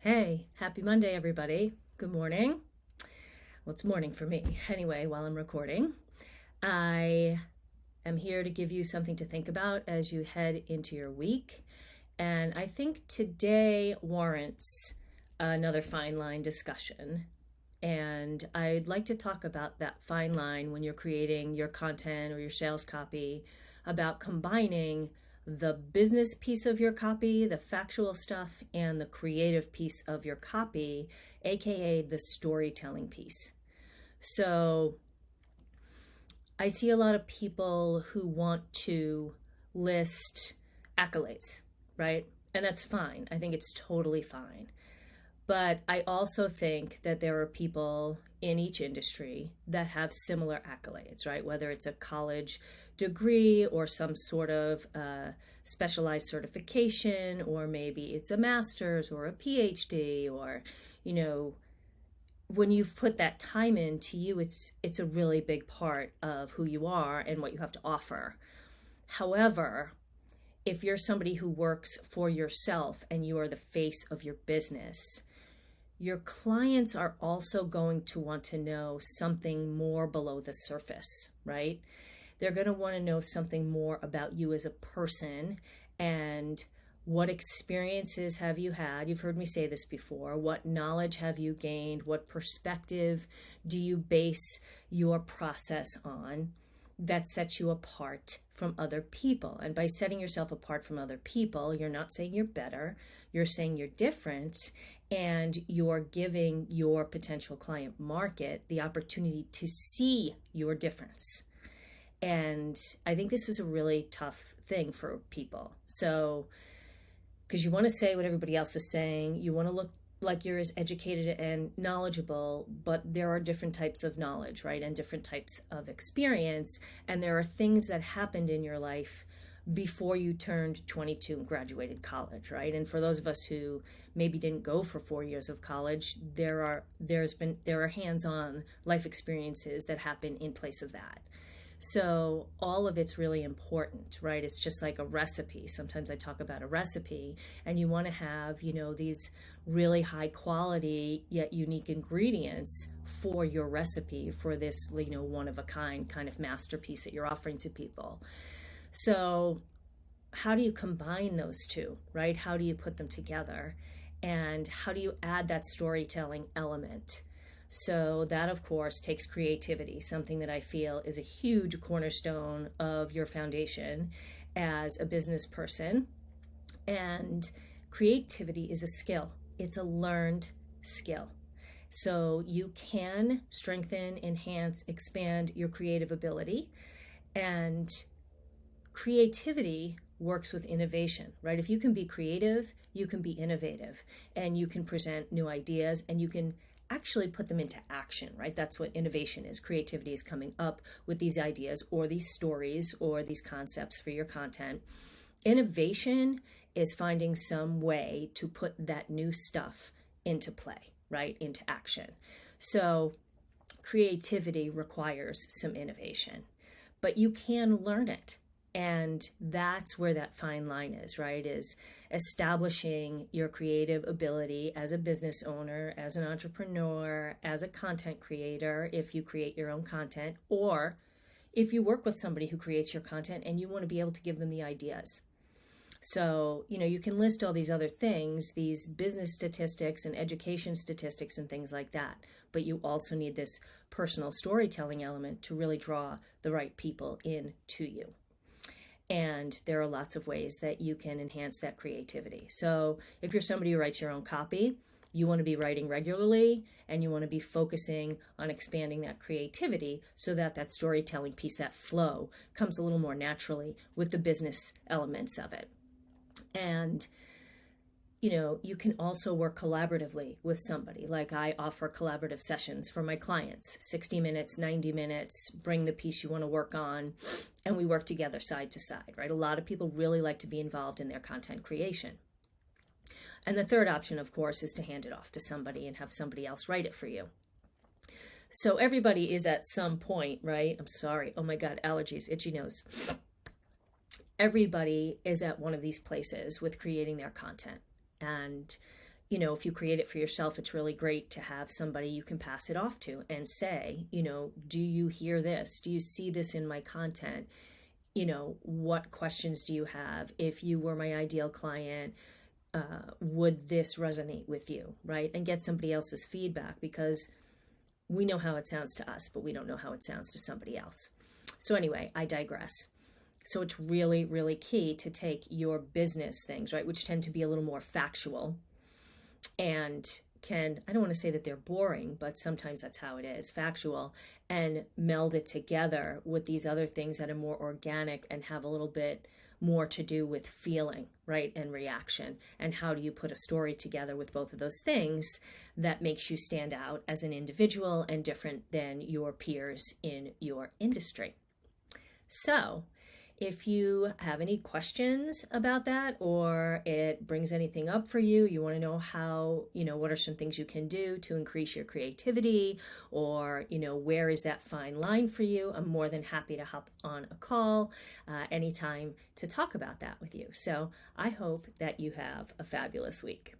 Hey, happy Monday, everybody. Good morning. Well, it's morning for me. Anyway, while I'm recording, I am here to give you something to think about as you head into your week. And I think today warrants another fine line discussion. And I'd like to talk about that fine line when you're creating your content or your sales copy, about combining the business piece of your copy, the factual stuff, and the creative piece of your copy, aka the storytelling piece. So I see a lot of people who want to list accolades, right? And that's fine. I think it's totally fine. But I also think that there are people in each industry that have similar accolades, right? Whether it's a college degree or some sort of specialized certification, or maybe it's a master's or a PhD, or, when you've put that time in, to you, it's a really big part of who you are and what you have to offer. However, if you're somebody who works for yourself and you are the face of your business, your clients are also going to want to know something more below the surface, right? They're going to want to know something more about you as a person, and what experiences have you had? You've heard me say this before. What knowledge have you gained? What perspective do you base your process on that sets you apart from other people? And by setting yourself apart from other people, you're not saying you're better, you're saying you're different, and you're giving your potential client market the opportunity to see your difference. And I think this is a really tough thing for people. So, because you want to say what everybody else is saying, you want to look like you're as educated and knowledgeable, but there are different types of knowledge, right? And different types of experience. And there are things that happened in your life before you turned 22 and graduated college, right? And for those of us who maybe didn't go for 4 years of college, there are hands-on life experiences that happen in place of that. So all of it's really important, right? It's just like a recipe. Sometimes I talk about a recipe, and you want to have, these really high quality yet unique ingredients for your recipe, for this, one of a kind of masterpiece that you're offering to people. So how do you combine those two, right? How do you put them together? And how do you add that storytelling element? So that, of course, takes creativity, something that I feel is a huge cornerstone of your foundation as a business person. And creativity is a skill. It's a learned skill. So you can strengthen, enhance, expand your creative ability. And creativity works with innovation, right? If you can be creative, you can be innovative, and you can present new ideas, and you can actually put them into action, right? That's what innovation is. Creativity is coming up with these ideas or these stories or these concepts for your content. Innovation is finding some way to put that new stuff into play, right? Into action. So creativity requires some innovation, but you can learn it. And that's where that fine line is, right? Is establishing your creative ability as a business owner, as an entrepreneur, as a content creator, if you create your own content, or if you work with somebody who creates your content and you want to be able to give them the ideas. So, you can list all these other things, these business statistics and education statistics and things like that. But you also need this personal storytelling element to really draw the right people in to you. And there are lots of ways that you can enhance that creativity. So if you're somebody who writes your own copy, you want to be writing regularly, and you want to be focusing on expanding that creativity so that that storytelling piece, that flow, comes a little more naturally with the business elements of it. And you can also work collaboratively with somebody. Like I offer collaborative sessions for my clients, 60 minutes, 90 minutes, bring the piece you want to work on, and we work together side to side, right? A lot of people really like to be involved in their content creation. And the third option, of course, is to hand it off to somebody and have somebody else write it for you. So everybody is at some point, right? I'm sorry. Oh my God, allergies, itchy nose. Everybody is at one of these places with creating their content. And if you create it for yourself, it's really great to have somebody you can pass it off to and say, do you hear this? Do you see this in my content? What questions do you have? If you were my ideal client, would this resonate with you, right? And get somebody else's feedback, because we know how it sounds to us, but we don't know how it sounds to somebody else. So anyway, I digress. So it's really, really key to take your business things, right, which tend to be a little more factual and I don't want to say that they're boring, but sometimes that's how it is, factual, and meld it together with these other things that are more organic and have a little bit more to do with feeling, right, and reaction. And how do you put a story together with both of those things that makes you stand out as an individual and different than your peers in your industry? So if you have any questions about that, or it brings anything up for you, you want to know how, what are some things you can do to increase your creativity, or, where is that fine line for you? I'm more than happy to hop on a call anytime to talk about that with you. So I hope that you have a fabulous week.